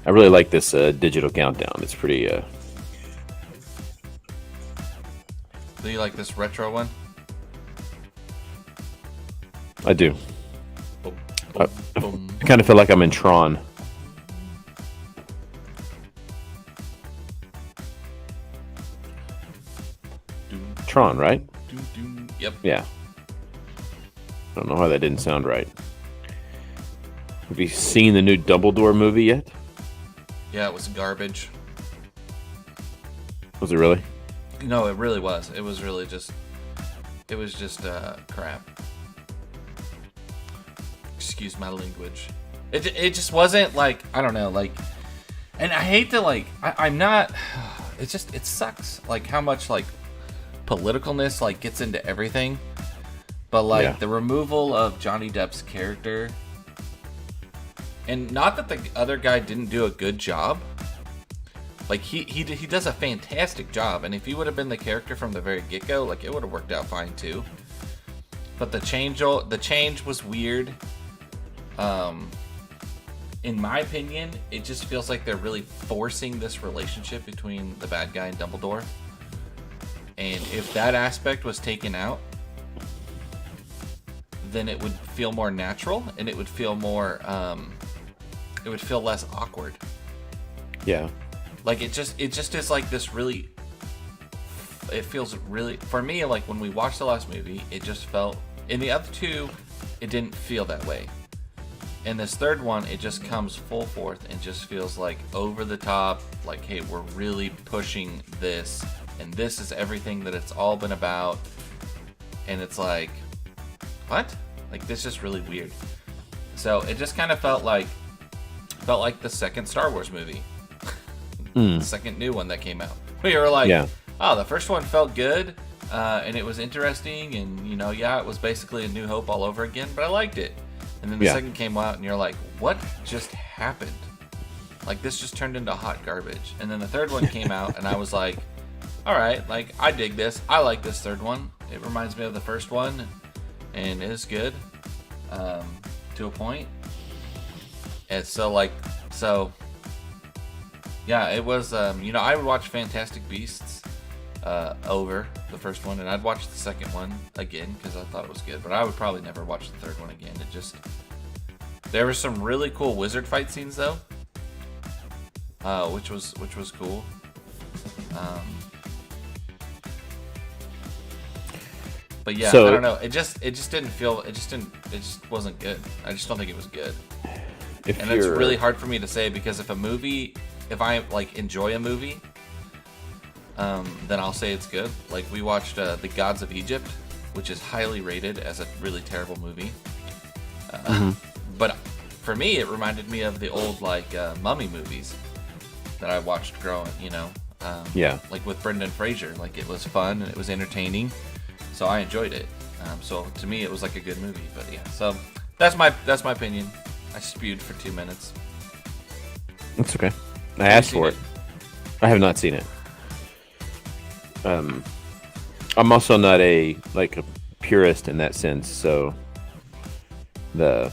I really like this digital countdown. It's pretty. Do you like this retro one? I do. Boom, I, boom, boom. I kind of feel like I'm in Tron. Doom, Tron, right? doom, doom. Yep. Yeah. I don't know why that didn't sound right. Have you seen the new Dumbledore movie yet? Yeah, it was garbage. Was it really? No, it really was. It was really just. It was just crap. Excuse my language. It just wasn't like, I don't know, like, and I hate to like I'm not. It just, it sucks like how much like politicalness like gets into everything, but like Yeah. the removal of Johnny Depp's character, and not that the other guy didn't do a good job. Like he does a fantastic job, and if he would have been the character from the very get go, like it would have worked out fine too. But the change was weird. In my opinion, it just feels like they're really forcing this relationship between the bad guy and Dumbledore. And if that aspect was taken out, then it would feel more natural, and it would feel more. It would feel less awkward. Yeah. Like it just is like this really. It feels really, for me, like when we watched the last movie, it just felt. In the other two, it didn't feel that way. In this third one, it just comes full forth and just feels like over the top. Like, hey, we're really pushing this, and this is everything that it's all been about. And it's like, what? Like, this is just really weird. So it just kind of felt like the second Star Wars movie, the second new one that came out. We were like, Yeah. oh, the first one felt good, and it was interesting, and it was basically a New Hope all over again, but I liked it. And then the Yeah. second came out, and you're like, what just happened? Like, this just turned into hot garbage. And then the third one came out, and I was like, all right, like, I dig this. I like this third one. It reminds me of the first one, and it is good, to a point. And yeah, it was, I would watch Fantastic Beasts over the first one, and I'd watch the second one again because I thought it was good, but I would probably never watch the third one again. There were some really cool wizard fight scenes though, which was cool. But yeah, So- I don't know. It just wasn't good. I just don't think it was good. If And it's you're really hard for me to say because if I like enjoy a movie, then I'll say it's good. Like we watched The Gods of Egypt, which is highly rated as a really terrible movie. But for me, it reminded me of the old like mummy movies that I watched growing. Yeah. Like with Brendan Fraser. Like it was fun and it was entertaining, so I enjoyed it. So to me, it was like a good movie. But yeah, so that's my opinion. I spewed for 2 minutes. It's okay. I you asked seen for it? it. I have not seen it. I'm also not a purist in that sense. So so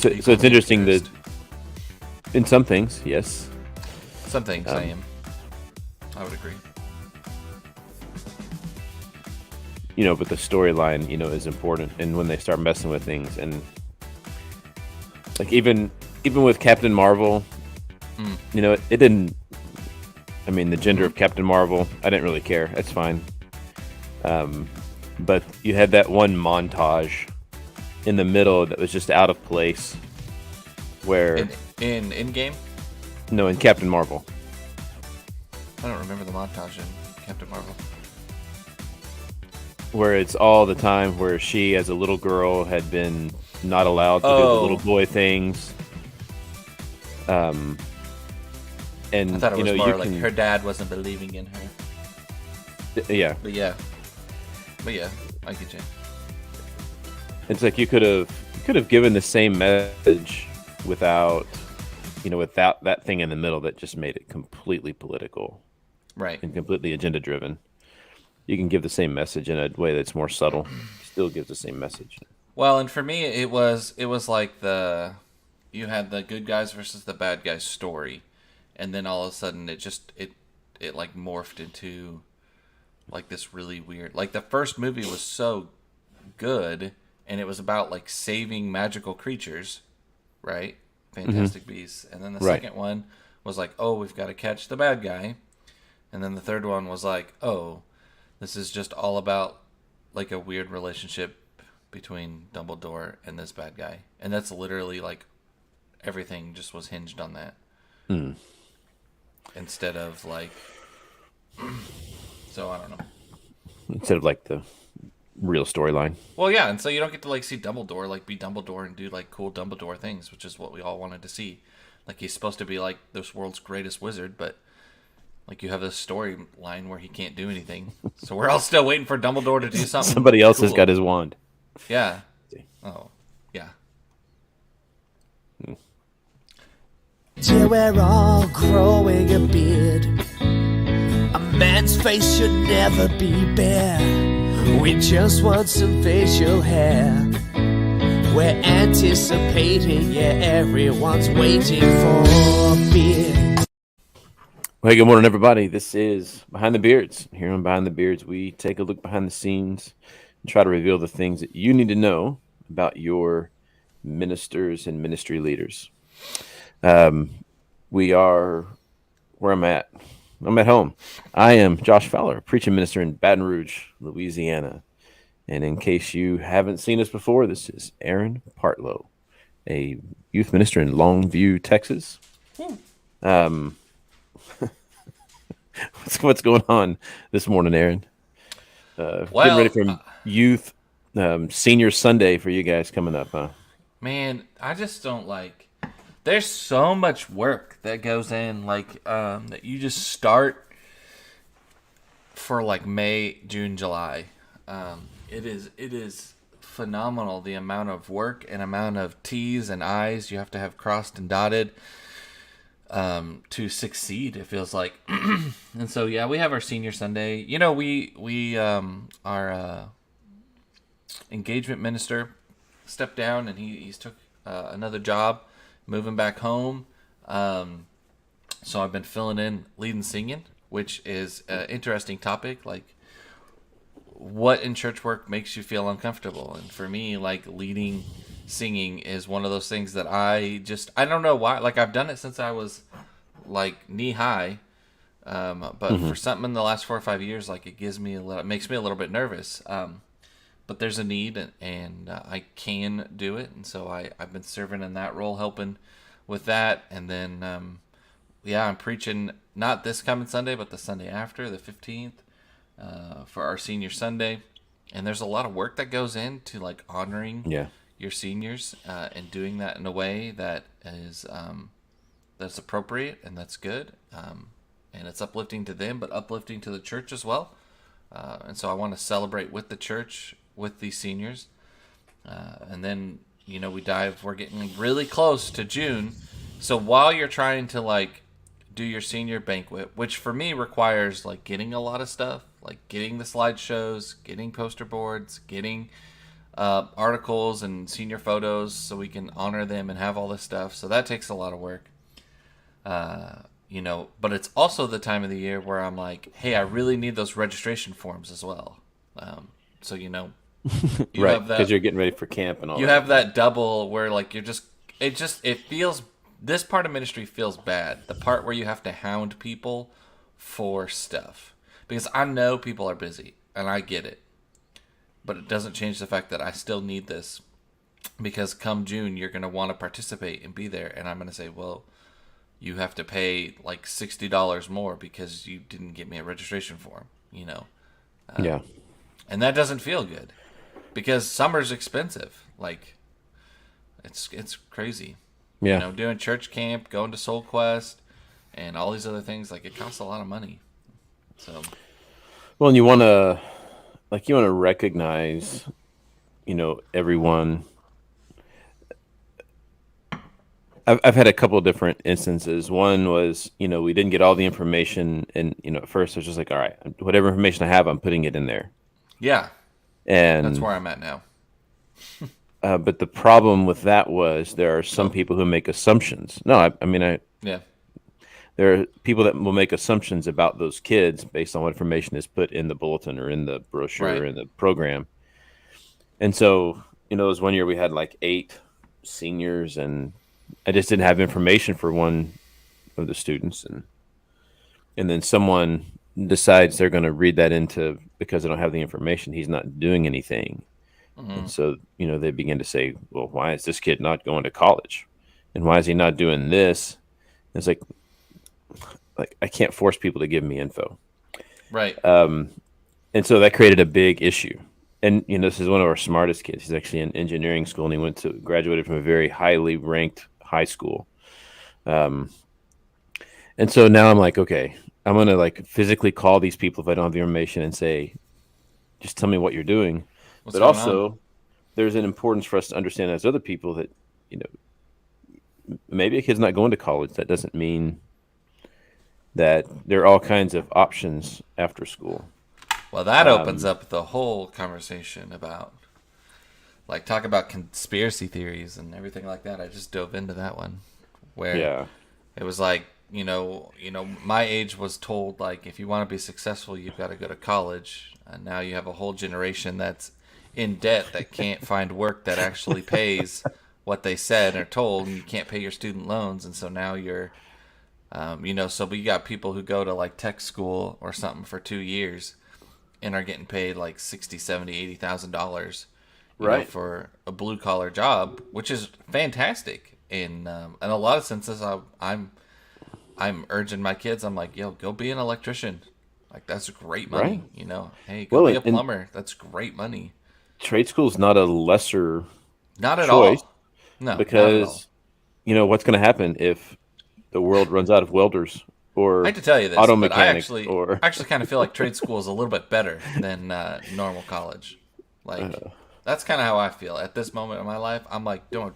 You it's call me a interesting that purist. in some things, yes, Some things I am. I would agree. but the storyline, is important. And when they start messing with things, and like even with Captain Marvel, it didn't. I mean, the gender of Captain Marvel, I didn't really care. That's fine. But you had that one montage in the middle that was just out of place. Where In Endgame? no, in Captain Marvel, I don't remember the montage in Captain Marvel. where it's all the time where she, as a little girl, had been not allowed to do the Oh. little boy things. And I thought it was you more like can, her dad wasn't believing in her. yeah. But yeah, I get you. It's like you could have given the same message without that thing in the middle that just made it completely political Right. and completely agenda driven. you can give the same message in a way that's more subtle. Still gives the same message. Well, and for me, it was like you had the good guys versus the bad guys story, and then all of a sudden it like morphed into like this really weird. Like the first movie was so good, and it was about like saving magical creatures, right? Fantastic Beasts, and then the Right. second one was like, oh, we've got to catch the bad guy, and then the third one was like, oh, this is just all about like a weird relationship between Dumbledore and this bad guy, and that's literally like everything just was hinged on that instead of like. So I don't know. Instead of like the real storyline. Well, yeah, and so you don't get to like see Dumbledore like be Dumbledore and do like cool Dumbledore things, which is what we all wanted to see. Like he's supposed to be like this world's greatest wizard, but like you have this storyline where he can't do anything. So we're all still waiting for Dumbledore to do something. Somebody else has cool. got his wand. Yeah. Oh, yeah. Till we're all growing a beard. A man's face should never be bare. We just want some facial hair. We're anticipating, yeah, everyone's waiting for a beard. Well, hey, good morning, everybody. This is Behind the Beards. Here on Behind the Beards, we take a look behind the scenes and try to reveal the things that you need to know about your ministers and ministry leaders. We are where I'm at. I'm at home. I am Josh Fowler, preaching minister in Baton Rouge, Louisiana. And in case you haven't seen us before, this is Aaron Partlow, a youth minister in Longview, Texas. What's going on this morning, Aaron? Getting ready for youth senior Sunday for you guys coming up, huh? Man, I just don't like. There's so much work that goes in, like that you just start for like May, June, July. It is phenomenal the amount of work and amount of T's and I's you have to have crossed and dotted to succeed. It feels like, and so yeah, we have our senior Sunday. You know, we our engagement minister stepped down and he's took another job, moving back home. So I've been filling in leading singing, which is an interesting topic. Like, what in church work makes you feel uncomfortable? And for me, like leading singing is one of those things that I don't know why. Like I've done it since I was like knee high. But for something in the last 4 or 5 years, like it makes me a little bit nervous. But there's a need, and I can do it, and so I've been serving in that role, helping with that, and then I'm preaching not this coming Sunday, but the Sunday after, the 15th, for our senior Sunday, and there's a lot of work that goes into like honoring your seniors and doing that in a way that is that's appropriate and that's good, and it's uplifting to them, but uplifting to the church as well, and so I want to celebrate with the church with these seniors, and then we're getting really close to June, so while you're trying to like do your senior banquet, which for me requires like getting a lot of stuff, like getting the slideshows, getting poster boards, getting articles and senior photos so we can honor them and have all this stuff, so that takes a lot of work, but it's also the time of the year where I'm like, hey, I really need those registration forms as well, so you right, have that because you're getting ready for camp and all. You have that double where like it feels, this part of ministry feels bad. The part where you have to hound people for stuff, because I know people are busy and I get it, but it doesn't change the fact that I still need this, because come June you're going to want to participate and be there, and I'm going to say, well, you have to pay like $60 more because you didn't get me a registration form, and that doesn't feel good. Because summer's expensive. Like, it's crazy. Yeah. Doing church camp, going to Soul Quest, and all these other things, like, it costs a lot of money. So. Well, and you want to recognize, everyone. I've had a couple of different instances. One was, we didn't get all the information, and at first I was just like, all right, whatever information I have, I'm putting it in there. Yeah, that's And where I'm at now. but the problem with that was there are some people who make assumptions. No, I mean, Yeah, there are people that will make assumptions about those kids based on what information is put in the bulletin or in the brochure right. or in the program. And so, it was one year we had like 8 seniors, and I just didn't have information for one of the students, and then someone decides they're going to read that into, because they don't have the information, he's not doing anything. And so, they begin to say, well, why is this kid not going to college? And why is he not doing this? And it's like I can't force people to give me info. Right. And so that created a big issue. And this is one of our smartest kids. He's actually in engineering school, and he graduated from a very highly ranked high school. And so now I'm like, okay, I'm gonna like physically call these people if I don't have the information and say, just tell me what you're doing. What's But going also, on? there's an importance for us to understand as other people that maybe a kid's not going to college. That doesn't mean that there are all kinds of options after school. Well, that opens up the whole conversation about, like, talk about conspiracy theories and everything like that. I just dove into that one, where Yeah. it was like, my age was told, like, if you want to be successful, you've got to go to college. And now you have a whole generation that's in debt that can't find work that actually pays what they said or told, and you can't pay your student loans. And so now you're, so we got people who go to like tech school or something for 2 years and are getting paid like $60, $70, $80,000, Right. for a blue collar job, which is fantastic. In a lot of senses, I'm urging my kids. I'm like, yo, go be an electrician. Like, that's great money. Right. Hey, go Well, be a and plumber. That's great money. trade school is not a lesser Not at choice, all. No, not at all. because what's going to happen if the world runs out of welders or I hate to tell you this, auto but I mechanics actually, or actually kind of feel like trade school is a little bit better than normal college. Like, that's kind of how I feel at this moment in my life. I'm like, don't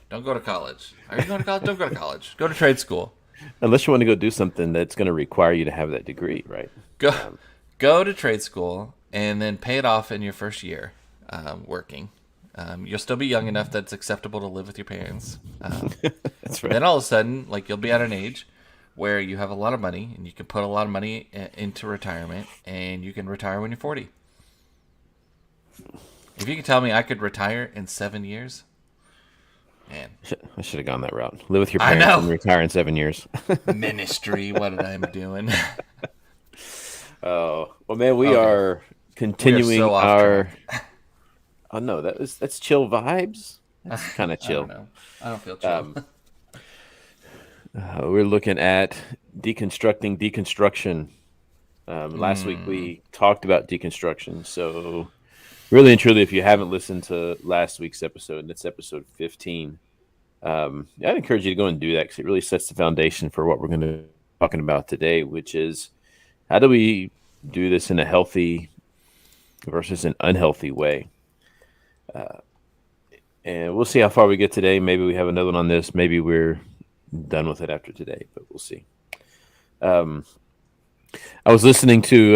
go to college. Are you going to college? Don't go to college. Go to trade school. unless you want to go do something that's going to require you to have that degree, right? Go to trade school and then pay it off in your first year working. You'll still be young enough that it's acceptable to live with your parents. That's right. Then all of a sudden, like, you'll be at an age where you have a lot of money and you can put a lot of money into retirement, and you can retire when you're 40. If you could tell me I could retire in 7 years, man. I should have gone that route. Live with your I parents know. and retire in 7 years. Ministry, what did I doing? Oh, well, man, we Okay. are continuing so off our. Oh no, that's chill vibes. That's kind of I chill. don't know. I don't feel chill. We're looking at deconstructing deconstruction. Last week we talked about deconstruction. So, really and truly, if you haven't listened to last week's episode, and it's episode 15, I'd encourage you to go and do that, because it really sets the foundation for what we're going to be talking about today, which is how do we do this in a healthy versus an unhealthy way. And we'll see how far we get today. Maybe we have another one on this. Maybe we're done with it after today, but we'll see. I was listening to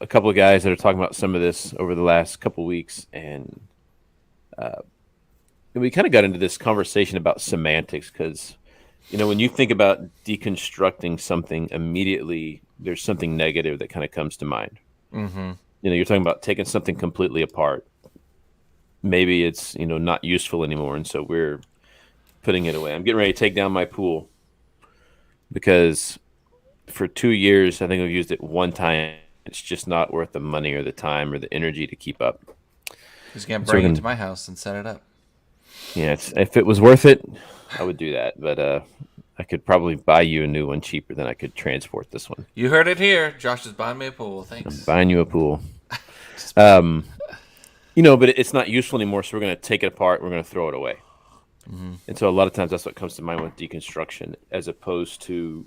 a couple of guys that are talking about some of this over the last couple of weeks, and we kind of got into this conversation about semantics, because when you think about deconstructing something, immediately there's something negative that kind of comes to mind. Mm-hmm. You're talking about taking something completely apart. Maybe it's not useful anymore, and so we're putting it away. I'm getting ready to take down my pool because for 2 years I think I've used it one time. It's just not worth the money or the time or the energy to keep up. Just gonna So bring we're it to gonna- my house and set it up. Yeah, if it was worth it, I would do that. But I could probably buy you a new one cheaper than I could transport this one. You heard it here. Josh is buying me a pool. Thanks. Buying you a pool. But it's not useful anymore, so we're going to take it apart. We're going to throw it away. Mm-hmm. And so a lot of times that's what comes to mind with deconstruction, as opposed to,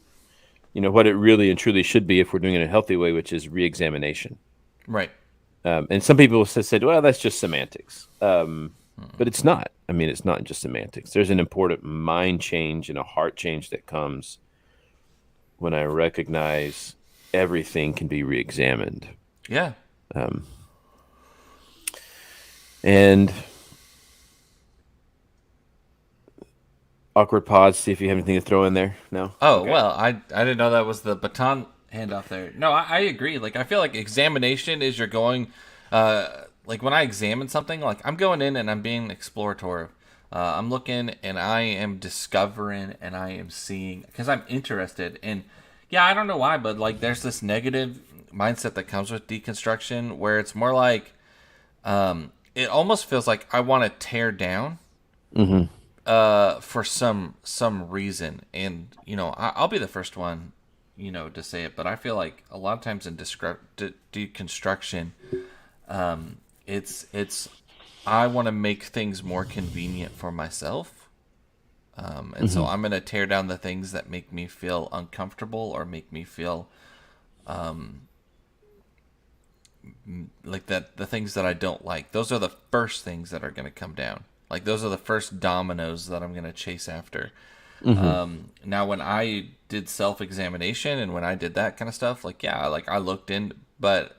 what it really and truly should be if we're doing it in a healthy way, which is reexamination. Right. And some people said, well, that's just semantics. But it's not. I mean, it's not just semantics. There's an important mind change and a heart change that comes when I recognize everything can be reexamined. Yeah. And awkward pause. See if you have anything to throw in there. No. Oh, Okay. well, I didn't know that was the baton handoff there. No, I agree. Like, I feel like examination is you're going, like when I examine something, like I'm going in and I'm being exploratory. I'm looking and I am discovering and I am seeing because I'm interested. And yeah, I don't know why, but like there's this negative mindset that comes with deconstruction where it's more like, it almost feels like I want to tear down. For some reason, and I'll be the first one, to say it. But I feel like a lot of times in deconstruction, it's I want to make things more convenient for myself, and so I'm gonna tear down the things that make me feel uncomfortable or make me feel, like that the things that I don't like. Those are the first things that are gonna come down. Like, those are the first dominoes that I'm going to chase after. Now, when I did self-examination and when I did that kind of stuff, like, yeah, like, I looked in, but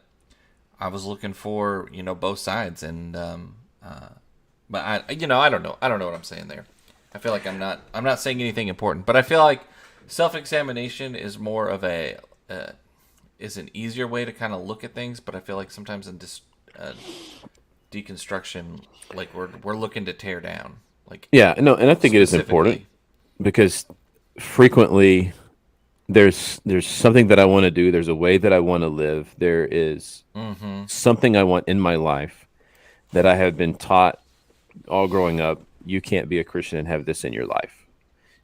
I was looking for, both sides. And, but I don't know. I don't know what I'm saying there. I feel like I'm not saying anything important, but I feel like self-examination is more of is an easier way to kind of look at things. But I feel like sometimes in deconstruction, like we're looking to tear down, like, Yeah, no, and I think it is important because frequently there's something that I want to do. There's a way that I want to live. There is something I want in my life that I have been taught all growing up. You can't be a Christian and have this in your life.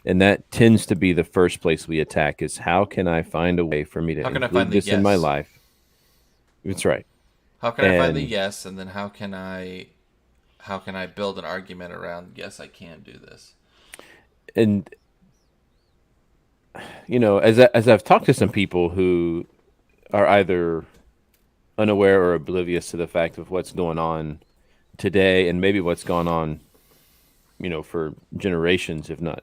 And that tends to be the first place we attack is how can I find a way for me to include this in my life? That's right. How can I find the yes, and then how can I build an argument around yes, I can do this? And as I've talked to some people who are either unaware or oblivious to the fact of what's going on today, and maybe what's gone on, for generations, if not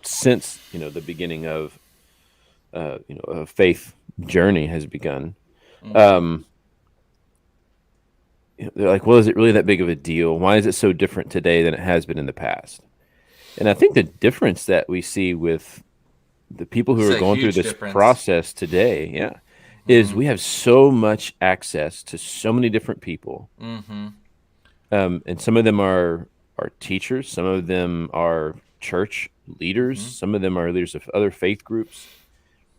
since the beginning of a faith journey has begun. They're like, well, is it really that big of a deal? Why is it so different today than it has been in the past? And I think the difference that we see with the people who are going through this process today, is we have so much access to so many different people. And some of them are teachers. Some of them are church leaders. Some of them are leaders of other faith groups.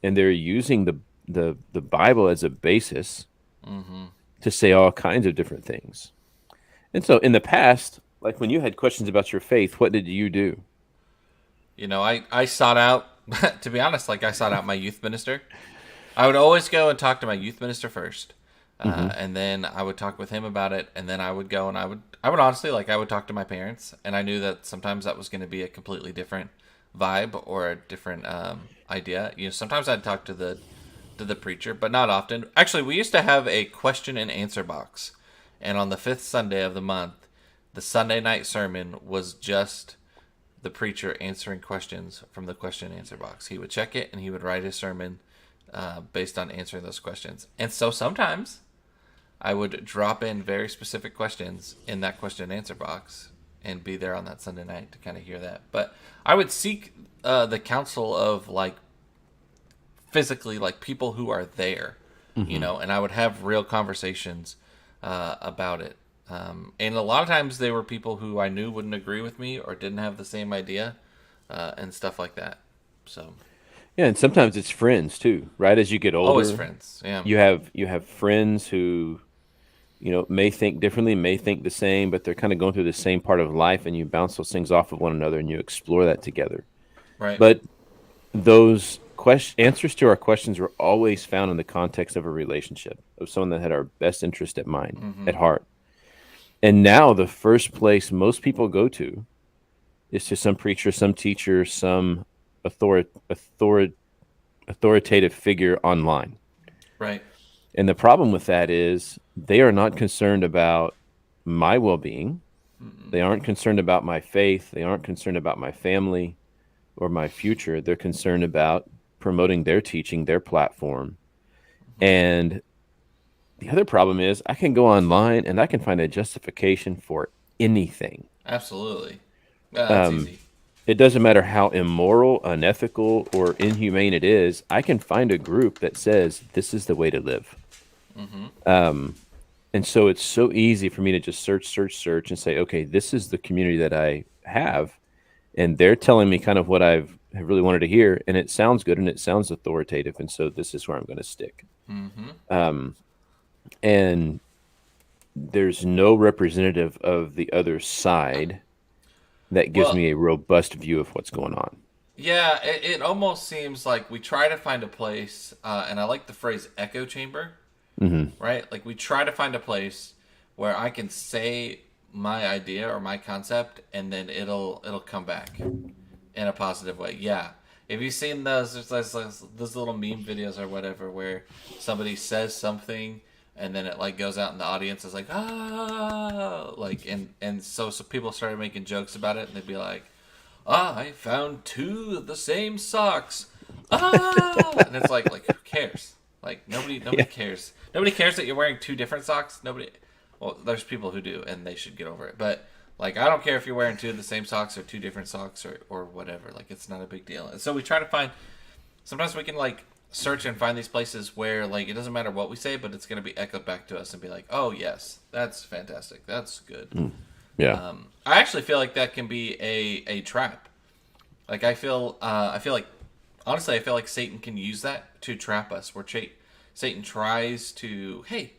And they're using the Bible as a basis to say all kinds of different things. And so in the past, like when you had questions about your faith, what did you do? I sought out, to be honest, like I sought out my youth minister. I would always go and talk to my youth minister first. And then I would talk with him about it. And then I would go and I would honestly, like I would talk to my parents. And I knew that sometimes that was going to be a completely different vibe or a different idea. Sometimes I'd talk to the preacher, but not often. Actually, we used to have a question and answer box, and on the fifth Sunday of the month, the Sunday night sermon was just the preacher answering questions from the question and answer box. He would check it and he would write his sermon based on answering those questions. And so sometimes I would drop in very specific questions in that question and answer box and be there on that Sunday night to kind of hear that. But I would seek the counsel of like physically, like people who are there, and I would have real conversations about it. And a lot of times they were people who I knew wouldn't agree with me or didn't have the same idea and stuff like that. So yeah, and sometimes it's friends too, right? As you get older, always friends. Yeah, you have friends who may think differently, may think the same, but they're kind of going through the same part of life, and you bounce those things off of one another and you explore that together. Right. But those answers to our questions were always found in the context of a relationship, of someone that had our best interest at mind, at heart. And now the first place most people go to is to some preacher, some teacher, some authoritative figure online. Right. And the problem with that is they are not concerned about my well-being. They aren't concerned about my faith. They aren't concerned about my family or my future. They're concerned about promoting their teaching, their platform. And the other problem is I can go online and I can find a justification for anything. Absolutely. Yeah, that's easy. It doesn't matter how immoral, unethical, or inhumane it is. I can find a group that says this is the way to live. And so it's so easy for me to just search and say, okay, this is the community that I have. And they're telling me kind of what have really wanted to hear. And it sounds good and it sounds authoritative. And so this is where I'm going to stick. And there's no representative of the other side that gives me a robust view of what's going on. Yeah, it almost seems like we try to find a place, and I like the phrase echo chamber, right? Like we try to find a place where I can say my idea or my concept, and then it'll come back in a positive way. Yeah. Have you seen those little meme videos or whatever where somebody says something and then it like goes out in the audience is like, ah, like, and so people started making jokes about it, and they'd be like, I found 2 of the same socks. And it's like who cares? Like nobody cares. Nobody cares that you're wearing 2 different socks. Nobody. Well, there's people who do, and they should get over it. But like, I don't care if you're wearing 2 of the same socks or 2 different socks or whatever. Like, it's not a big deal. And so we try to find. Sometimes we can like search and find these places where like it doesn't matter what we say, but it's going to be echoed back to us and be like, oh yes, that's fantastic, that's good. Yeah. I actually feel like that can be a trap. Like I feel like honestly, I feel like Satan can use that to trap us. Where Satan tries to, hey,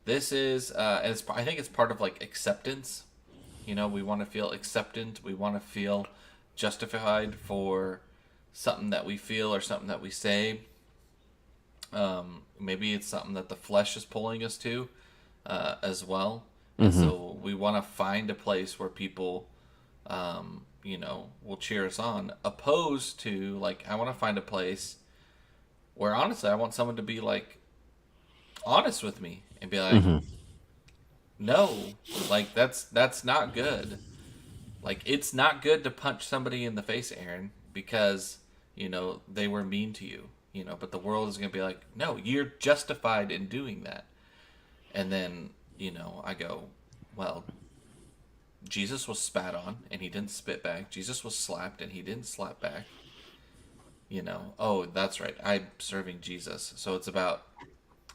this is and I think it's part of like acceptance. You know, we want to feel acceptant. We want to feel justified for something that we feel or something that we say. Maybe it's something that the flesh is pulling us to as well. And so we want to find a place where people, will cheer us on, opposed to like, I want to find a place where honestly, I want someone to be like honest with me and be like, no, like that's not good. Like, it's not good to punch somebody in the face, Aaron, because, they were mean to you, but the world is going to be like, no, you're justified in doing that. And then, I go, well, Jesus was spat on and he didn't spit back. Jesus was slapped and he didn't slap back. Oh, that's right. I'm serving Jesus. So it's about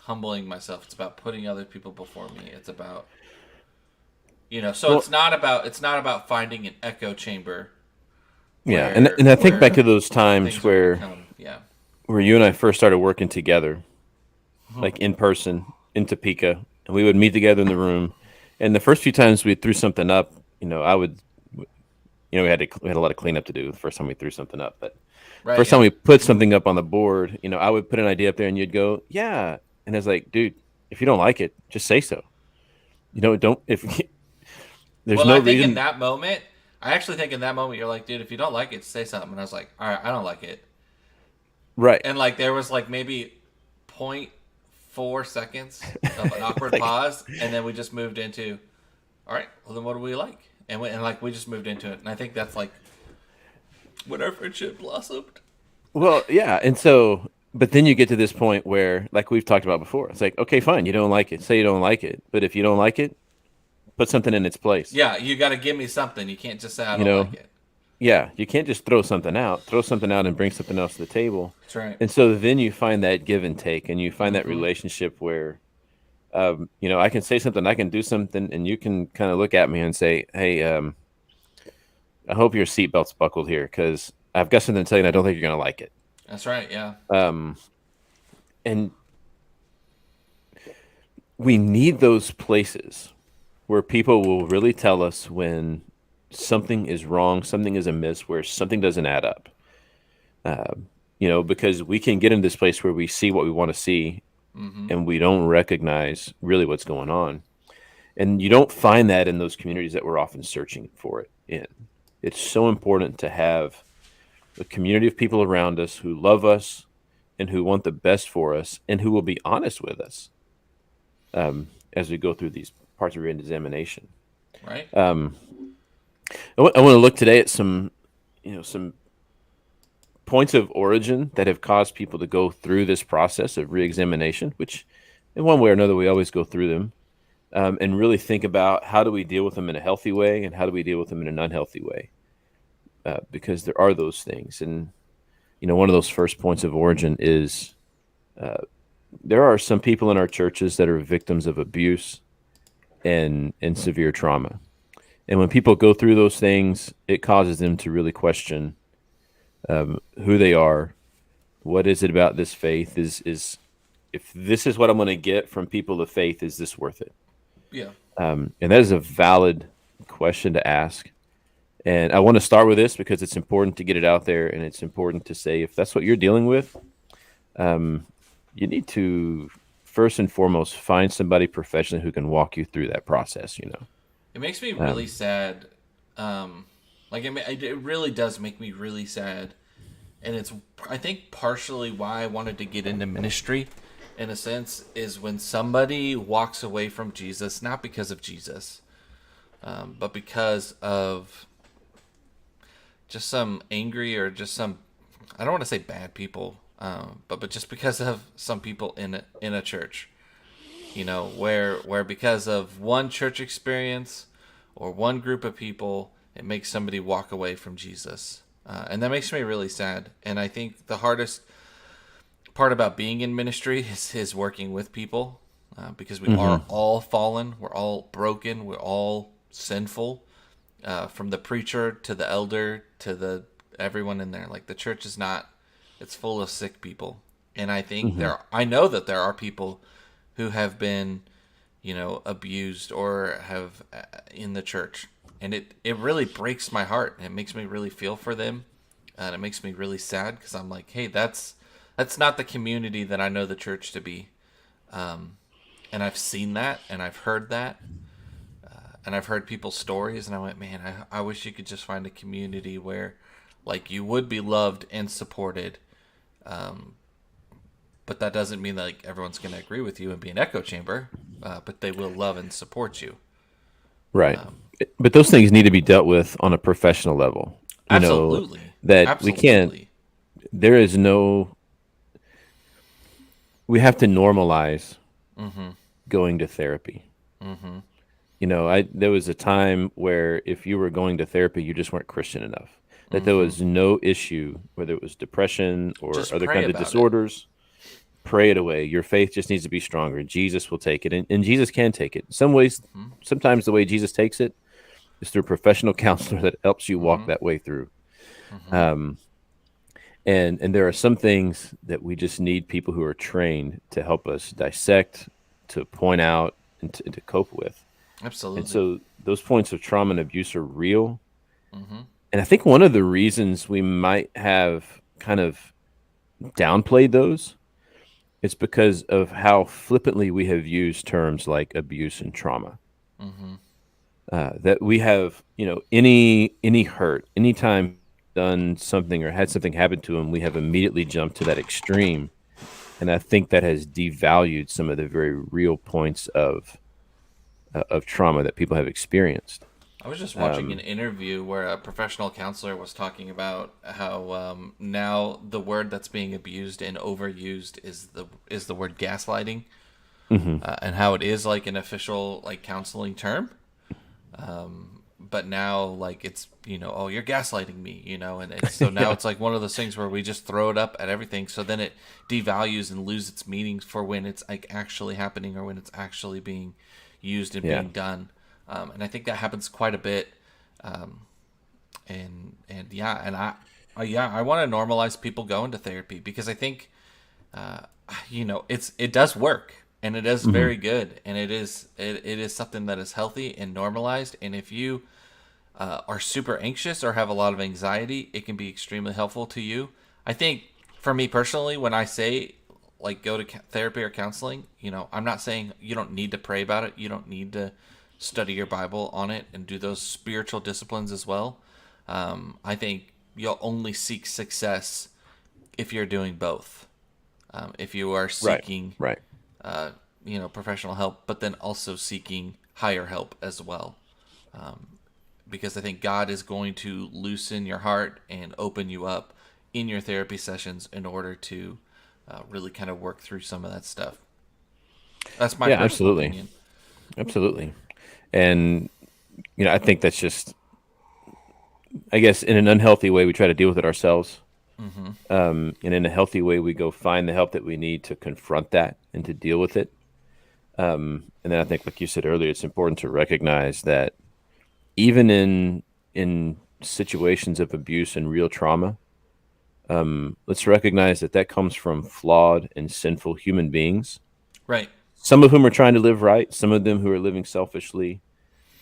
humbling myself. It's about putting other people before me. It's about, it's not about finding an echo chamber. Yeah. And I think back to those times where you and I first started working together, like in person in Topeka, and we would meet together in the room. And the first few times we threw something up, we had a lot of cleanup to do the first time we threw something up. But first time we put something up on the board, I would put an idea up there and you'd go, yeah. And I was like, dude, if you don't like it, just say so. I think in that moment, you're like, dude, if you don't like it, say something. And I was like, all right, I don't like it. Right. And like, there was like maybe 0.4 seconds of an awkward pause. And then we just moved into, all right, well then what do we like? And we just moved into it. And I think that's like when our friendship blossomed. Well, yeah. And so, but then you get to this point where, like we've talked about before, it's like, okay, fine, you don't like it. Say you don't like it. But if you don't like it, put something in its place. Yeah, you got to give me something. You can't just say I don't like it. Yeah, you can't just throw something out. Throw something out and bring something else to the table. That's right. And so then you find that give and take, and you find that relationship where, I can say something, I can do something, and you can kind of look at me and say, hey, I hope your seatbelt's buckled here because I've got something to tell you and I don't think you're going to like it. That's right, yeah. And we need those places where people will really tell us when something is wrong, something is amiss, where something doesn't add up. Because we can get in this place where we see what we want to see and we don't recognize really what's going on. And you don't find that in those communities that we're often searching for it in. It's so important to have a community of people around us who love us and who want the best for us and who will be honest with us as we go through these parts of your examination. Right. I want to look today at some points of origin that have caused people to go through this process of reexamination, which in one way or another we always go through them, and really think about how do we deal with them in a healthy way and how do we deal with them in an unhealthy way, because there are those things. And one of those first points of origin is there are some people in our churches that are victims of abuse and severe trauma. And when people go through those things, it causes them to really question who they are. What is it about this faith? Is if this is what I'm going to get from people of faith, is this worth it? Yeah. And that is a valid question to ask. And I want to start with this because it's important to get it out there, and it's important to say if that's what you're dealing with, you need to first and foremost find somebody professionally who can walk you through that process. It makes me really sad. It really does make me really sad, and it's I think partially why I wanted to get into ministry, in a sense, is when somebody walks away from Jesus, not because of Jesus, but because of just some angry or just some, I don't want to say bad people, but just because of some people in a church, where because of one church experience or one group of people, it makes somebody walk away from Jesus, and that makes me really sad. And I think the hardest part about being in ministry is working with people, because we are all fallen, we're all broken, we're all sinful, from the preacher to the elder to the everyone in there. Like, the church is not, it's full of sick people. And I think I know that there are people who have been, abused or have in the church. And it really breaks my heart. It makes me really feel for them. And it makes me really sad because I'm like, hey, that's not the community that I know the church to be. And I've seen that and I've heard that. And I've heard people's stories, and I went, man, I wish you could just find a community where, like, you would be loved and supported. But that doesn't mean that, like, everyone's going to agree with you and be an echo chamber, but they will love and support you. Right. But those things need to be dealt with on a professional level. Absolutely. We can't, there is no, we have to normalize going to therapy. There was a time where if you were going to therapy, you just weren't Christian enough. That there was no issue, whether it was depression or Just other pray kinds of about disorders. Pray it away. Your faith just needs to be stronger. Jesus will take it, and Jesus can take it. In some ways, sometimes the way Jesus takes it is through a professional counselor that helps you walk that way through. And there are some things that we just need people who are trained to help us dissect, to point out, and to cope with. Absolutely. And so those points of trauma and abuse are real. And I think one of the reasons we might have kind of downplayed those is because of how flippantly we have used terms like abuse and trauma. That we have, any hurt, anytime done something or had something happen to them, we have immediately jumped to that extreme. And I think that has devalued some of the very real points of trauma that people have experienced. I was just watching an interview where a professional counselor was talking about how now the word that's being abused and overused is the word gaslighting, and how it is like an official like counseling term, but now like it's oh, you're gaslighting me, and so now it's like one of those things where we just throw it up at everything, so then it devalues and loses its meaning for when it's like actually happening or when it's actually being used and being done. And I think that happens quite a bit. I want to normalize people going to therapy because I think, it does work and it is very good. And it is something that is healthy and normalized. And if you are super anxious or have a lot of anxiety, it can be extremely helpful to you. I think for me personally, when I say like go to therapy or counseling, I'm not saying you don't need to pray about it. You don't need to study your Bible on it and do those spiritual disciplines as well. I think you'll only seek success if you're doing both. If you are seeking, professional help, but then also seeking higher help as well. because I think God is going to loosen your heart and open you up in your therapy sessions in order to really kind of work through some of that stuff. That's my Yeah, personal absolutely. opinion. Absolutely. And, I think that's just, I guess, in an unhealthy way, we try to deal with it ourselves. And in a healthy way, we go find the help that we need to confront that and to deal with it. And then I think, like you said earlier, it's important to recognize that even in situations of abuse and real trauma, let's recognize that that comes from flawed and sinful human beings. Right. Some of whom are trying to live right, some of them who are living selfishly.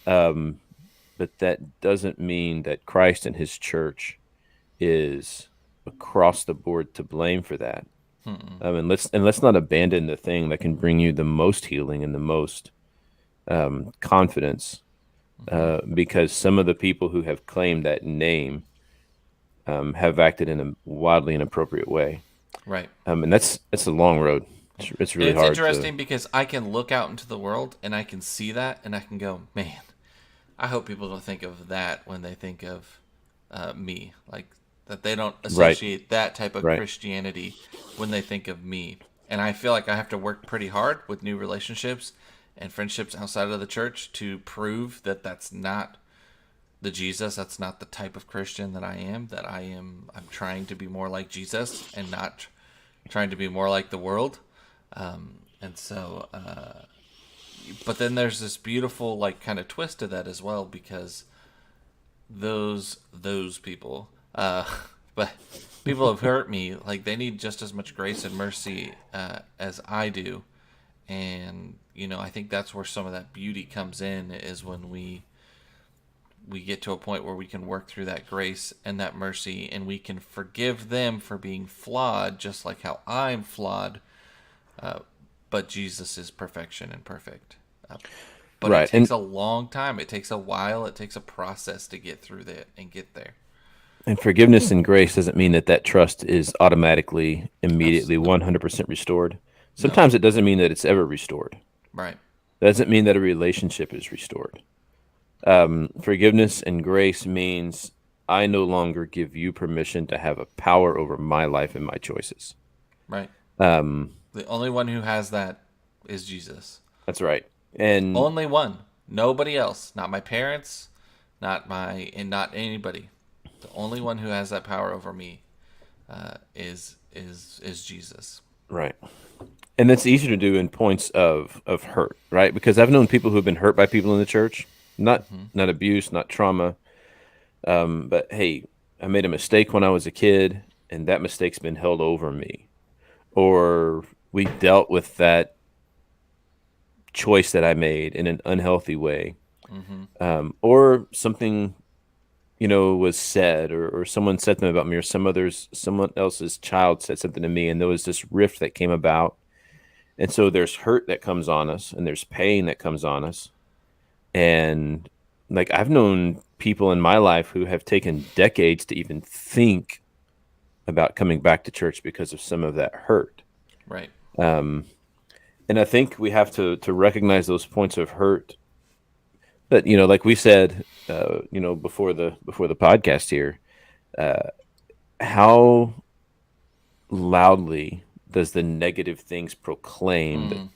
But that doesn't mean that Christ and his church is across the board to blame for that. And let's not abandon the thing that can bring you the most healing and the most confidence, because some of the people who have claimed that name have acted in a wildly inappropriate way. Right. And that's a long road. It's really It's hard. interesting because I can look out into the world and I can see that and I can go, man, I hope people don't think of that when they think of me. Like, that they don't associate that type of Christianity when they think of me. And I feel like I have to work pretty hard with new relationships and friendships outside of the church to prove that that's not the Jesus. That's not the type of Christian that I am. I'm trying to be more like Jesus and not trying to be more like the world. And so, but then there's this beautiful, like, kind of twist to that as well, because those people, but people have hurt me, like, they need just as much grace and mercy as I do. And I think that's where some of that beauty comes in, is when we get to a point where we can work through that grace and that mercy, and we can forgive them for being flawed, just like how I'm flawed. But Jesus is perfection and perfect. But it takes a long time. It takes a while. It takes a process to get through that and get there. And forgiveness and grace doesn't mean that trust is automatically, immediately, 100% restored. Sometimes it doesn't mean that it's ever restored. Right. That doesn't mean that a relationship is restored. Forgiveness and grace means I no longer give you permission to have a power over my life and my choices. Right. The only one who has that is Jesus. That's right. And only one. Nobody else. Not my parents, not anybody. The only one who has that power over me is Jesus. Right. And that's easy to do in points of hurt, right? Because I've known people who have been hurt by people in the church, not abuse, not trauma, but hey, I made a mistake when I was a kid, and that mistake's been held over me. Or we dealt with that choice that I made in an unhealthy way. Or something, was said, or someone said something about me, or someone else's child said something to me, and there was this rift that came about. And so there's hurt that comes on us, and there's pain that comes on us. And like, I've known people in my life who have taken decades to even think about coming back to church because of some of that hurt. Right. And I think we have to recognize those points of hurt. But like we said, before the podcast here, how loudly does the negative things proclaimed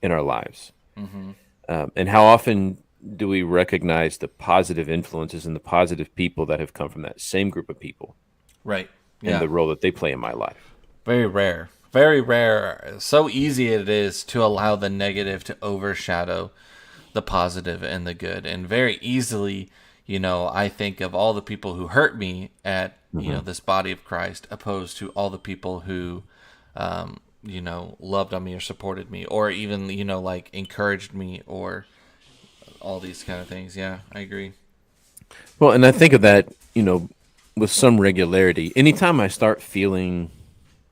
in our lives? And how often do we recognize the positive influences and the positive people that have come from that same group of people? Right. And the role that they play in my life. Very rare. Very rare. So easy it is to allow the negative to overshadow the positive and the good. And very easily, I think of all the people who hurt me at, this body of Christ, opposed to all the people who, loved on me or supported me, or even, like, encouraged me, or all these kind of things. Yeah, I agree. Well, and I think of that, with some regularity. Anytime I start feeling,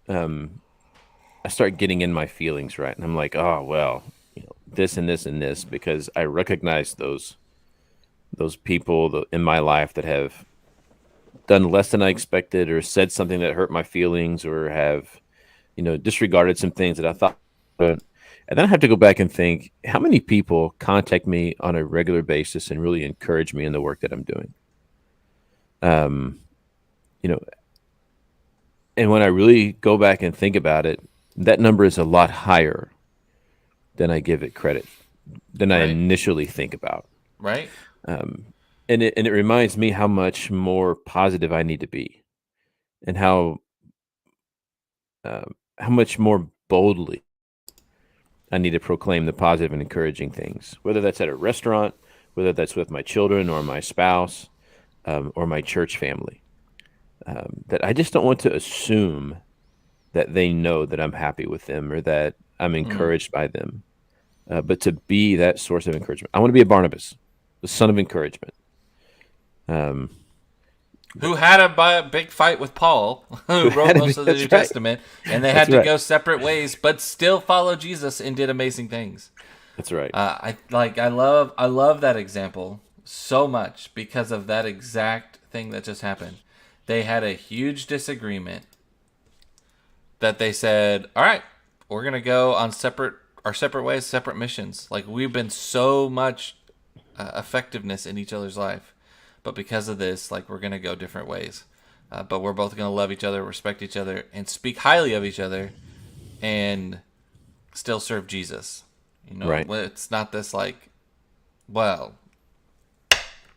I start getting in my feelings, right? And I'm like, oh, well, this and this and this, because I recognize those people in my life that have done less than I expected, or said something that hurt my feelings, or have, disregarded some things that I thought. And And then I have to go back and think, how many people contact me on a regular basis and really encourage me in the work that I'm doing? You know, and when I really go back and think about it, that number is a lot higher than I give it credit, than I Right. initially think about. Right. And it reminds me how much more positive I need to be, and how much more boldly I need to proclaim the positive and encouraging things, whether that's at a restaurant, whether that's with my children or my spouse, or my church family. That I just don't want to assume that they know that I'm happy with them or that I'm encouraged by them, but to be that source of encouragement. I want to be a Barnabas, the son of encouragement. Who had a big fight with Paul, who wrote most of the New Testament, and they had to go separate ways, but still follow Jesus and did amazing things. That's right. I love that example so much because of that exact thing that just happened. They had a huge disagreement that they said, "All right, we're gonna go on our separate ways, separate missions." Like we've been so much effectiveness in each other's life, but because of this, like we're gonna go different ways. But we're both gonna love each other, respect each other, and speak highly of each other, and still serve Jesus. You know, Right. It's not this like, well,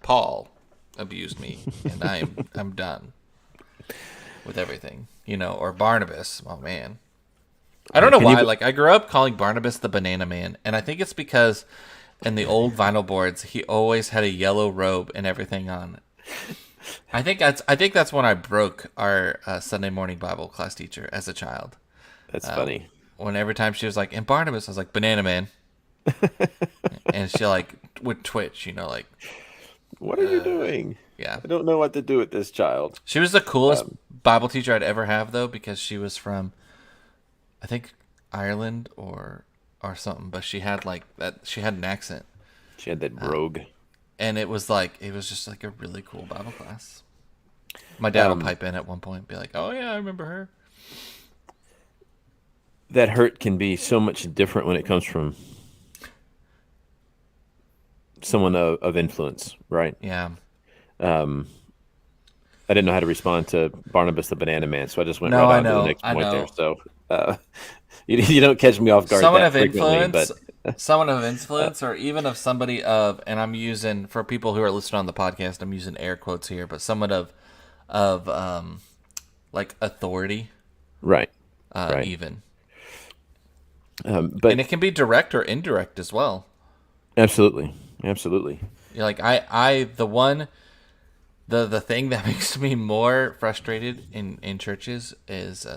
Paul abused me, and I'm done with everything. You know, or Barnabas. Oh man, I don't know why. Like I grew up calling Barnabas the Banana Man, and I think it's because in the old vinyl boards he always had a yellow robe and everything on. I think that's when I broke our Sunday morning Bible class teacher as a child. That's funny. When every time she was like, "And Barnabas," I was like, "Banana Man," and she like would twitch. You know, like, What are you doing? yeah. I don't know what to do with this child. She was the coolest Bible teacher I'd ever have, though, because she was from, I think, Ireland or something. But she had like that. She had an accent, She had that brogue. and it was just like a really cool Bible class. My dad will pipe in at one point, and be like, "Oh yeah, I remember her." That hurt can be so much different when it comes from someone of influence, right? Yeah. I didn't know how to respond to Barnabas the Banana Man, so I just went No, right I on to the know, next I point know. there. So you don't catch me off guard Someone that of frequently, influence, but someone of influence, or even of somebody of, and I'm using for people who are listening on the podcast, I'm using air quotes here, but someone of like authority, right, right. even, But and it can be direct or indirect as well. absolutely. You're like the thing that makes me more frustrated in churches is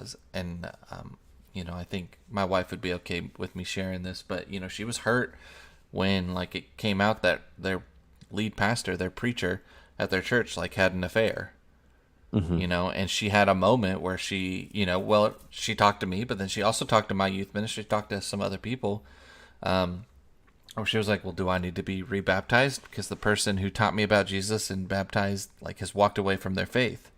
I think my wife would be okay with me sharing this, but she was hurt when like it came out that their lead pastor, their preacher at their church, like had an affair. And she had a moment where she talked to me, but then she also talked to my youth ministry, talked to some other people, or she was like, well, do I need to be rebaptized? Because the person who taught me about Jesus and baptized, like, has walked away from their faith.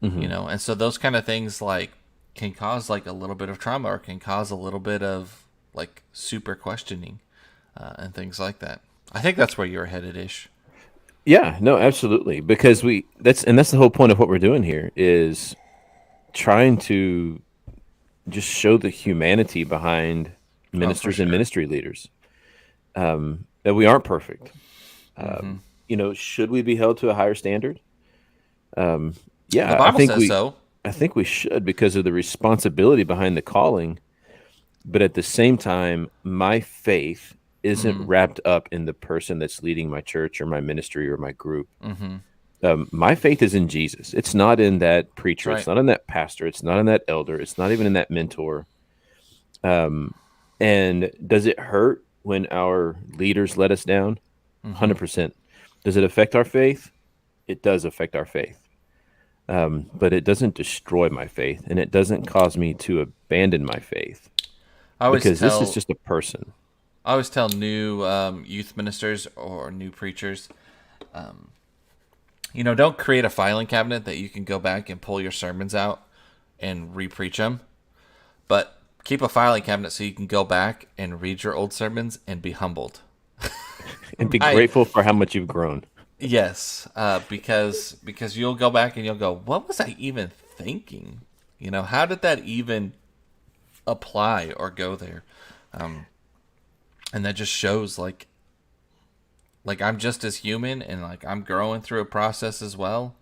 And so those kind of things, like, can cause, like, a little bit of trauma, or can cause a little bit of, like, super questioning and things like that. I think that's where you're headed, Ish. Yeah, no, absolutely. Because that's the whole point of what we're doing here is trying to just show the humanity behind ministers and ministry leaders. That we aren't perfect. Should we be held to a higher standard? Yeah, The Bible says so. I think we should, because of the responsibility behind the calling. But at the same time, my faith isn't wrapped up in the person that's leading my church or my ministry or my group. My faith is in Jesus. It's not in that preacher. Right. It's not in that pastor. It's not in that elder. It's not even in that mentor. And does it hurt when our leaders let us down? 100%. Does it affect our faith? It does affect our faith. But it doesn't destroy my faith, and it doesn't cause me to abandon my faith. Because this is just a person. I always tell new youth ministers or new preachers, don't create a filing cabinet that you can go back and pull your sermons out and re-preach them. But keep a filing cabinet so you can go back and read your old sermons and be humbled. And be grateful for how much you've grown. Yes, because you'll go back and you'll go, what was I even thinking? How did that even apply or go there? And that just shows like I'm just as human, and like I'm growing through a process as well.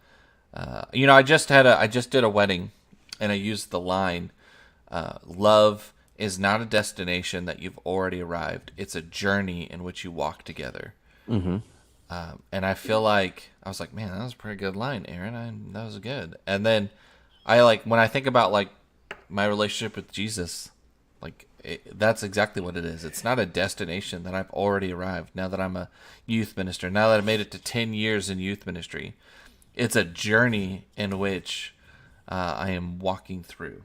I just did a wedding, and I used the line, love is not a destination that you've already arrived. It's a journey in which you walk together. Mm-hmm. And I feel like I was like, man, that was a pretty good line, Aaron. That was good. And then when I think about like my relationship with Jesus, like that's exactly what it is. It's not a destination that I've already arrived. Now that I'm a youth minister, now that I've made it to 10 years in youth ministry, it's a journey in which I am walking through,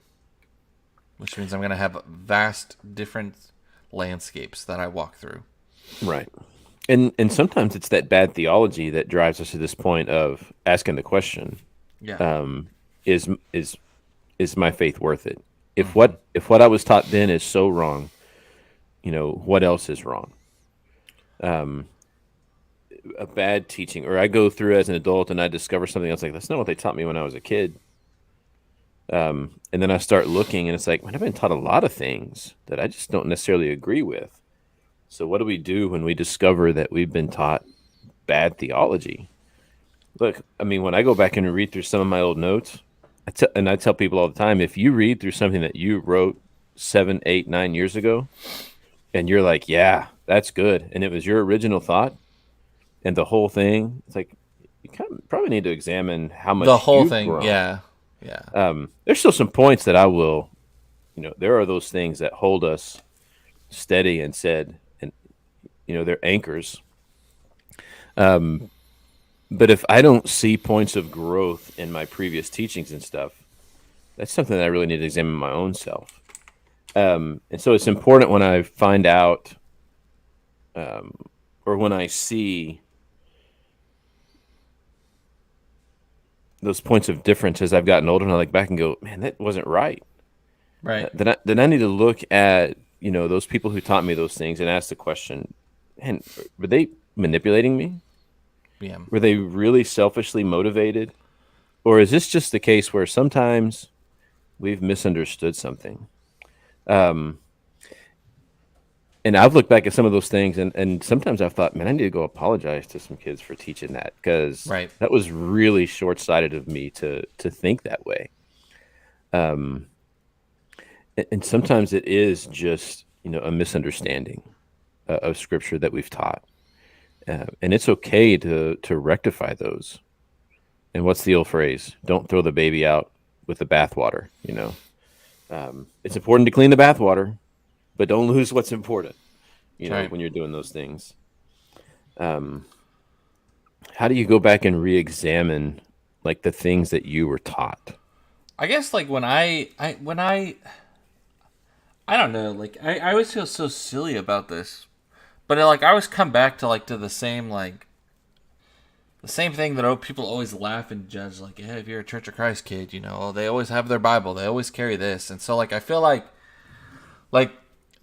which means I'm going to have vast different landscapes that I walk through. Right. And sometimes it's that bad theology that drives us to this point of asking the question, is my faith worth it? If what I was taught then is so wrong, what else is wrong? A bad teaching, or I go through as an adult and I discover something else, like that's not what they taught me when I was a kid. And then I start looking, and it's like, man, I've been taught a lot of things that I just don't necessarily agree with. So what do we do when we discover that we've been taught bad theology? Look, I mean, when I go back and read through some of my old notes, I tell people all the time, if you read through something that you wrote 7, 8, 9 years ago, and you're like, yeah, that's good, and it was your original thought, and the whole thing, it's like, you probably need to examine how much the whole you've thing, grown. yeah. There's still some points that I will, there are those things that hold us steady and said, and they're anchors. But if I don't see points of growth in my previous teachings and stuff, that's something that I really need to examine my own self. And so it's important when I find out, or when I see those points of difference as I've gotten older, and I look back and go, man, that wasn't right. Right. Then I need to look at, those people who taught me those things and ask the question, man, were they manipulating me? Yeah. Were they really selfishly motivated? Or is this just the case where sometimes we've misunderstood something? And I've looked back at some of those things, and sometimes I've thought, man, I need to go apologize to some kids for teaching that, because that was really short-sighted of me to think that way. And sometimes it is just, a misunderstanding of Scripture that we've taught. And it's okay to rectify those. And what's the old phrase? Don't throw the baby out with the bathwater, It's important to clean the bathwater, but don't lose what's important, when you're doing those things. How do you go back and re-examine, like, the things that you were taught? I guess, like, when I don't know, like, I always feel so silly about this, but I always come back to the same thing that people always laugh and judge, like, hey, if you're a Church of Christ kid, they always have their Bible, they always carry this, and so, I feel like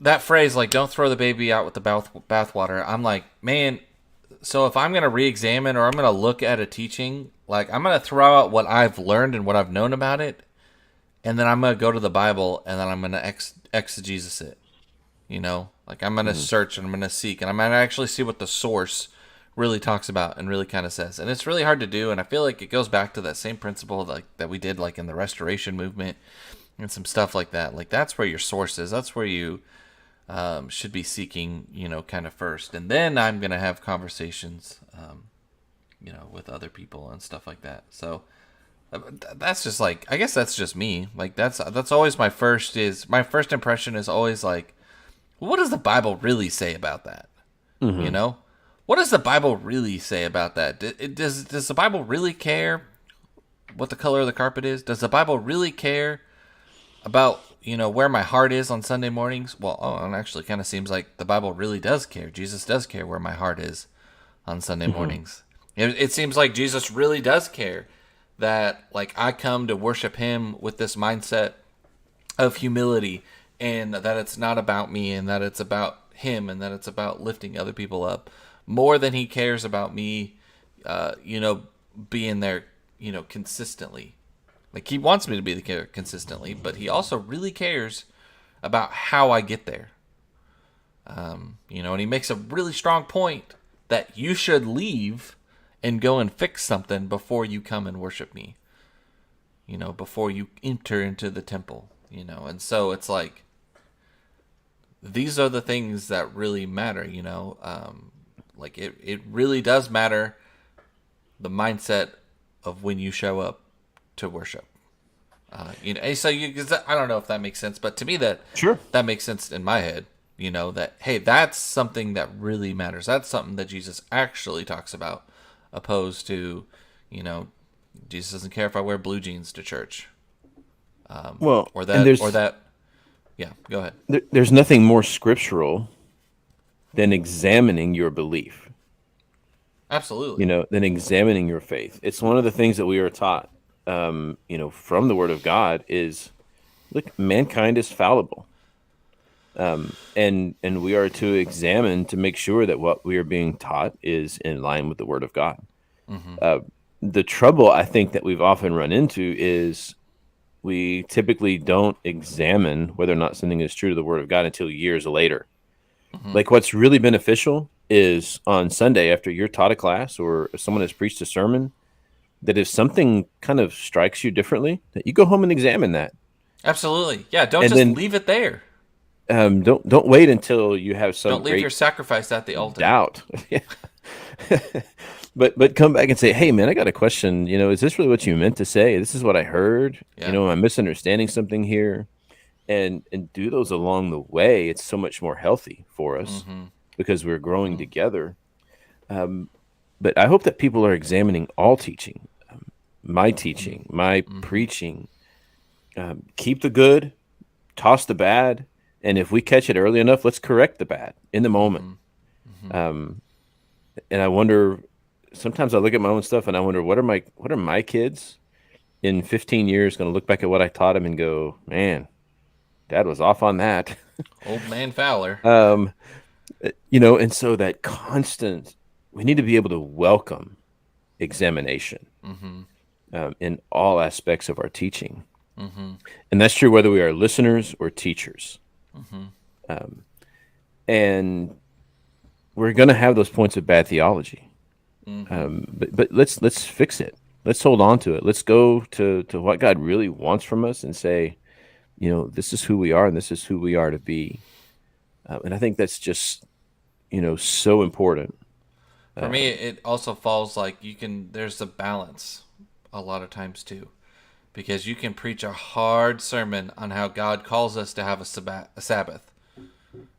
that phrase, don't throw the baby out with the bathwater, I'm like, man, so if I'm going to re-examine, or I'm going to look at a teaching, I'm going to throw out what I've learned and what I've known about it, and then I'm going to go to the Bible, and then I'm going to exegesis it, I'm going to search, and I'm going to seek, and I'm going to actually see what the source really talks about and really kind of says. And it's really hard to do, and I feel like it goes back to that same principle that we did in the Restoration movement and some stuff like that. That's where your source is. That's where you should be seeking, kind of first. And then I'm going to have conversations, with other people and stuff like that. So that's just I guess that's just me. That's always my first impression is always what does the Bible really say about that? Mm-hmm. What does the Bible really say about that? Does the Bible really care what the color of the carpet is? Does the Bible really care about, where my heart is on Sunday mornings? Well, it actually kind of seems like the Bible really does care. Jesus does care where my heart is on Sunday mornings. It seems like Jesus really does care that, I come to worship him with this mindset of humility and that it's not about me, and that it's about him, and that it's about lifting other people up more than he cares about me, being there, consistently. Like, he wants me to be there consistently, but he also really cares about how I get there. And he makes a really strong point that you should leave and go and fix something before you come and worship me. Before you enter into the temple, And so it's like, these are the things that really matter, Like, it really does matter, the mindset of when you show up to worship. So I don't know if that makes sense, but to me that makes sense in my head. That, hey, that's something that really matters. That's something that Jesus actually talks about, opposed to, Jesus doesn't care if I wear blue jeans to church. Yeah, go ahead. There's nothing more scriptural than examining your belief. Absolutely. Than examining your faith. It's one of the things that we are taught, from the Word of God is, look, mankind is fallible. And we are to examine to make sure that what we are being taught is in line with the Word of God. Mm-hmm. The trouble I think that we've often run into is we typically don't examine whether or not something is true to the Word of God until years later. Mm-hmm. Like, what's really beneficial is on Sunday after you're taught a class or if someone has preached a sermon, that if something kind of strikes you differently, that you go home and examine that. Absolutely. Yeah, don't just leave it there. Don't wait until you have some Don't leave your sacrifice at the altar. Doubt. But come back and say, hey man, I got a question. Is this really what you meant to say? This is what I heard. Yeah. Am I misunderstanding something here? And do those along the way. It's so much more healthy for us because we're growing together. But I hope that people are examining all teaching, my teaching, my preaching. Keep the good, toss the bad. And if we catch it early enough, let's correct the bad in the moment. And I wonder, sometimes I look at my own stuff and I wonder, what are my kids in 15 years going to look back at what I taught them and go, man, Dad was off on that. Old man Fowler. And so that constant, we need to be able to welcome examination in all aspects of our teaching. And that's true whether we are listeners or teachers. And we're going to have those points of bad theology. But let's fix it. Let's hold on to it. Let's go to what God really wants from us and say, this is who we are and this is who we are to be. And I think that's just, so important. For me, it also falls like there's a balance a lot of times too. Because you can preach a hard sermon on how God calls us to have a Sabbath.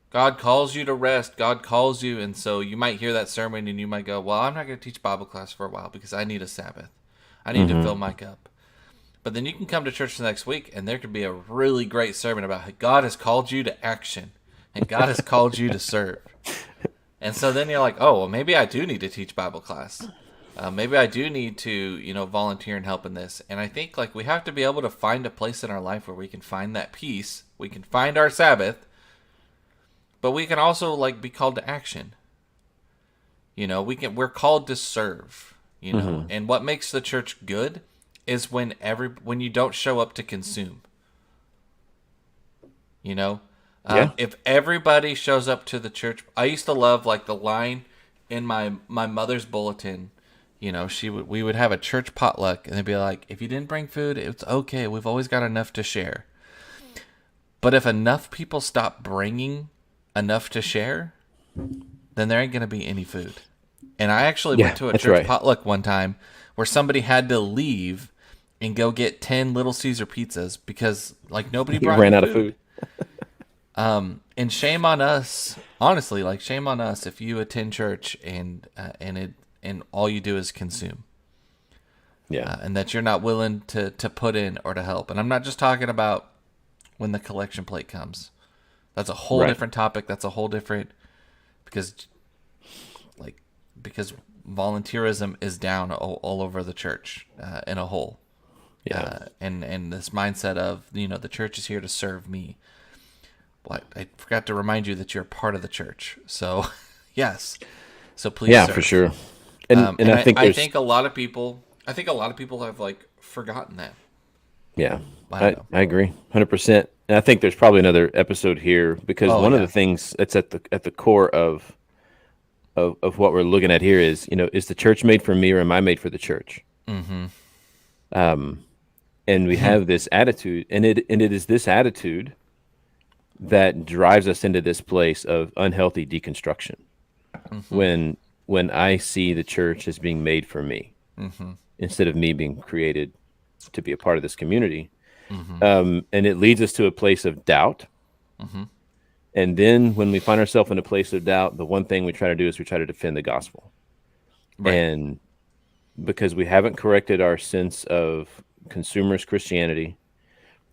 God calls you to rest. God calls you. And so you might hear that sermon and you might go, well, I'm not going to teach Bible class for a while because I need a Sabbath. I need to fill my cup. But then you can come to church the next week and there could be a really great sermon about how God has called you to action and God has called you to serve. And so then you're like, oh, well, maybe I do need to teach Bible class. Maybe I do need to, volunteer and help in this. And I think like we have to be able to find a place in our life where we can find that peace. We can find our Sabbath, but we can also like be called to action. We're called to serve, and what makes the church good is when you don't show up to consume. If everybody shows up to the church, I used to love like the line in my mother's bulletin. We would have a church potluck, and they'd be like, if you didn't bring food, it's okay. We've always got enough to share. But if enough people stop bringing enough to share, then there ain't going to be any food. And I actually went to a church potluck one time where somebody had to leave and go get 10 Little Caesar pizzas because like nobody ran out of food. And shame on us, honestly, like shame on us if you attend church and all you do is consume. Yeah. And that you're not willing to put in or to help. And I'm not just talking about when the collection plate comes. That's a whole different topic. That's a whole different, because volunteerism is down all over the church in a whole. Yeah. And this mindset of, the church is here to serve me. What? I forgot to remind you that you're part of the church. So, yes. So please, Yeah, serve. for sure. And And I think I there's think a lot of people. I think a lot of people have like forgotten that. yeah, I don't know. I agree 100%. And I think there's probably another episode here because Oh one of yeah. the things that's at the core of what we're looking at here is, is the church made for me or am I made for the church? Mm-hmm. And we have this attitude, and it is this attitude that drives us into this place of unhealthy deconstruction. Mm-hmm. When I see the church as being made for me Mm-hmm. instead of me being created to be a part of this community, Mm-hmm. and it leads us to a place of doubt. Mm-hmm. And then when we find ourselves in a place of doubt, the one thing we try to do is we try to defend the gospel. Right. And because we haven't corrected our sense of consumerist Christianity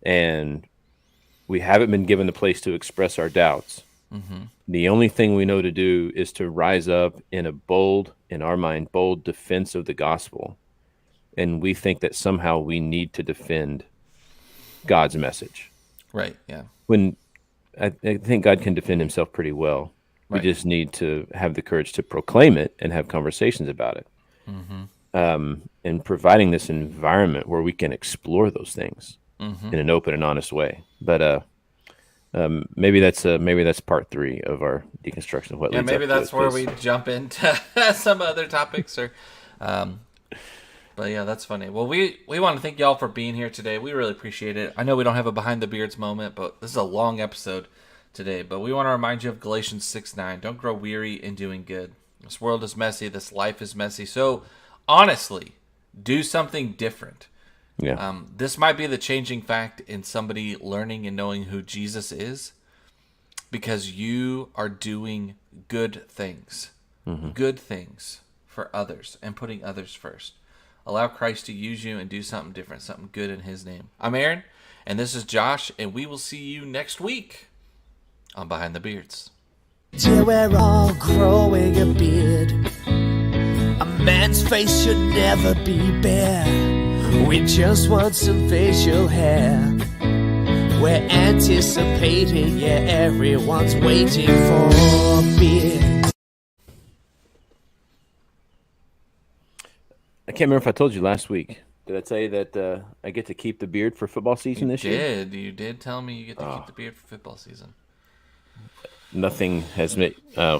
and we haven't been given the place to express our doubts, Mm-hmm. the only thing we know to do is to rise up in a bold, in our mind, bold defense of the gospel. And we think that somehow we need to defend God's message. Right. Yeah. When I think God can defend himself pretty well. We Right. just need to have the courage to proclaim it and have conversations about it. Mm-hmm. And providing this environment where we can explore those things Mm-hmm. in an open and honest way. But maybe that's part 3 of our deconstruction of what Yeah. leads Maybe up to that's it, where 'cause- we jump into some other topics, or. But yeah, that's funny. Well, we want to thank y'all for being here today. We really appreciate it. I know we don't have a behind the beards moment, but this is a long episode today. But we want to remind you of Galatians 6:9. Don't grow weary in doing good. This world is messy. This life is messy. So honestly, do something different. yeah, This might be the changing fact in somebody learning and knowing who Jesus is, because you are doing good things for others and putting others first. Allow Christ to use you and do something different, something good in his name. I'm Aaron, and this is Josh, and we will see you next week on Behind the Beards. Till we're all growing a beard. A man's face should never be bare. We just want some facial hair. We're anticipating, yeah, everyone's waiting for a beard. I can't remember if I told you last week. Did I tell you that I get to keep the beard for football season this year? You did tell me you get to keep the beard for football season. Nothing has made. I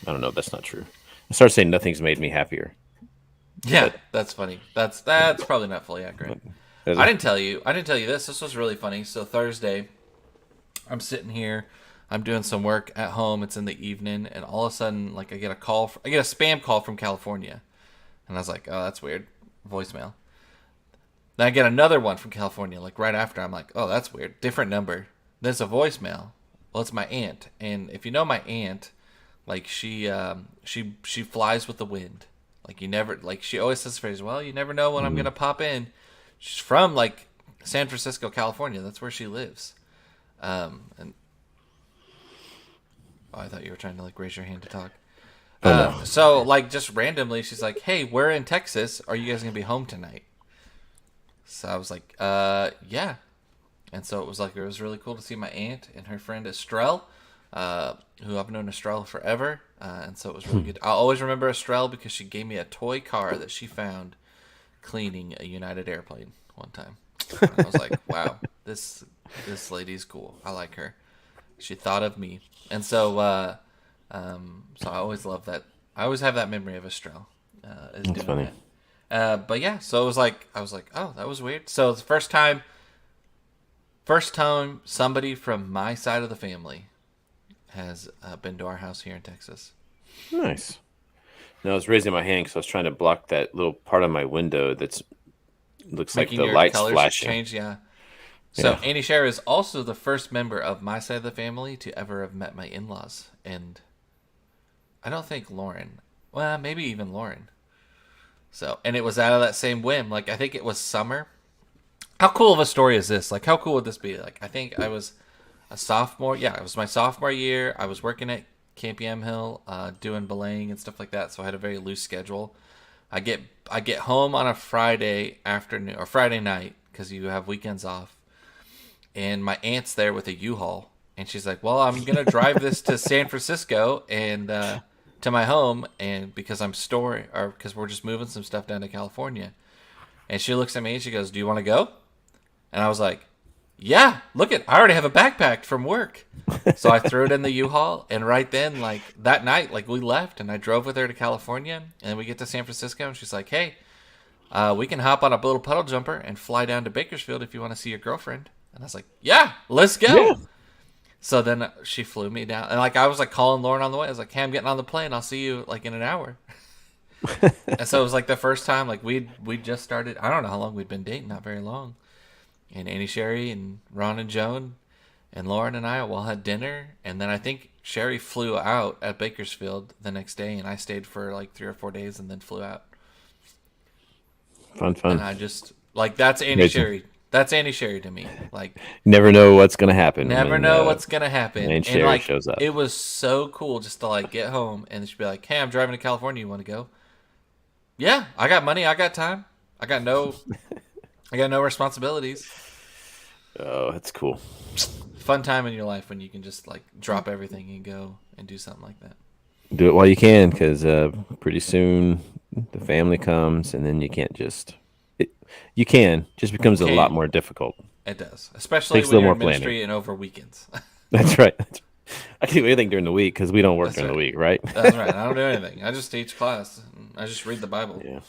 don't know. That's not true. I started saying nothing's made me happier. Yeah, that's funny. That's probably not fully accurate. I didn't tell you this. This was really funny. So Thursday, I'm sitting here, I'm doing some work at home. It's in the evening, and all of a sudden, like I get a spam call from California, and I was like, oh, that's weird. Voicemail. Then I get another one from California, like right after. I'm like, oh, that's weird. Different number. There's a voicemail. Well, it's my aunt, and if you know my aunt, like she flies with the wind. Like you never, like she always says the phrase, well, you never know when I'm gonna pop in. She's from like San Francisco, California. That's where she lives. And I thought you were trying to like raise your hand to talk. Oh, no. So like just randomly, she's like, "Hey, we're in Texas. Are you guys gonna be home tonight?" So I was like, yeah." And so it was really cool to see my aunt and her friend Estrelle, who I've known Estrelle forever. And so it was really good. I'll always remember Estrelle because she gave me a toy car that she found cleaning a United airplane one time. And I was like, wow, this lady's cool. I like her. She thought of me. And so so I always love that. I always have that memory of Estrelle. That's funny. But yeah, so I was like, oh, that was weird. So it's the first time somebody from my side of the family has been to our house here in Texas. Nice. No, I was raising my hand because I was trying to block that little part of my window looks Making like the your lights colors flashing. change, yeah. So Yeah. Andy Scher is also the first member of my side of the family to ever have met my in-laws, and I don't think Lauren. Well, maybe even Lauren. So, and it was out of that same whim. Like I think it was summer. How cool of a story is this? Like, how cool would this be? Like, I think I was a sophomore. Yeah, it was my sophomore year. I was working at Camp Yamhill, doing belaying and stuff like that. So I had a very loose schedule. I get home on a Friday afternoon or Friday night because you have weekends off, and my aunt's there with a U-Haul, And she's like, well, I'm going to drive this to San Francisco and to my home, and because because we're just moving some stuff down to California. And she looks at me and she goes, do you want to go? And I was like, yeah, I already have a backpack from work. So I threw it in the U-Haul, and right then, like that night, like we left, and I drove with her to California, and then we get to San Francisco, and she's like, hey, we can hop on a little puddle jumper and fly down to Bakersfield if you want to see your girlfriend. And I was like, yeah, let's go. Yeah. So then she flew me down, and like I was like calling Lauren on the way. I was like, hey, I'm getting on the plane. I'll see you like in an hour. And so it was like the first time, like we just started. I don't know how long we'd been dating, not very long. And Annie Sherry and Ron and Joan and Lauren and I all had dinner, and then I think Sherry flew out at Bakersfield the next day, and I stayed for like 3 or 4 days and then flew out. Fun. And I just like that's Annie Sherry. That's Annie Sherry to me. Like, never know what's gonna happen. Never know what's gonna happen. And Sherry like, shows up. It was so cool just to like get home and she'd be like, "Hey, I'm driving to California. You want to go?" Yeah, I got money. I got time. I got no responsibilities. Oh, that's cool. Fun time in your life when you can just like drop everything and go and do something like that. Do it while you can, because pretty soon the family comes, and then you can't just. You can. Just becomes a lot more difficult. It does, especially when you're in ministry and over weekends. That's right. I can do anything during the week because we don't work during the week, right? That's right. I don't do anything. I just teach class. I just read the Bible. Yeah.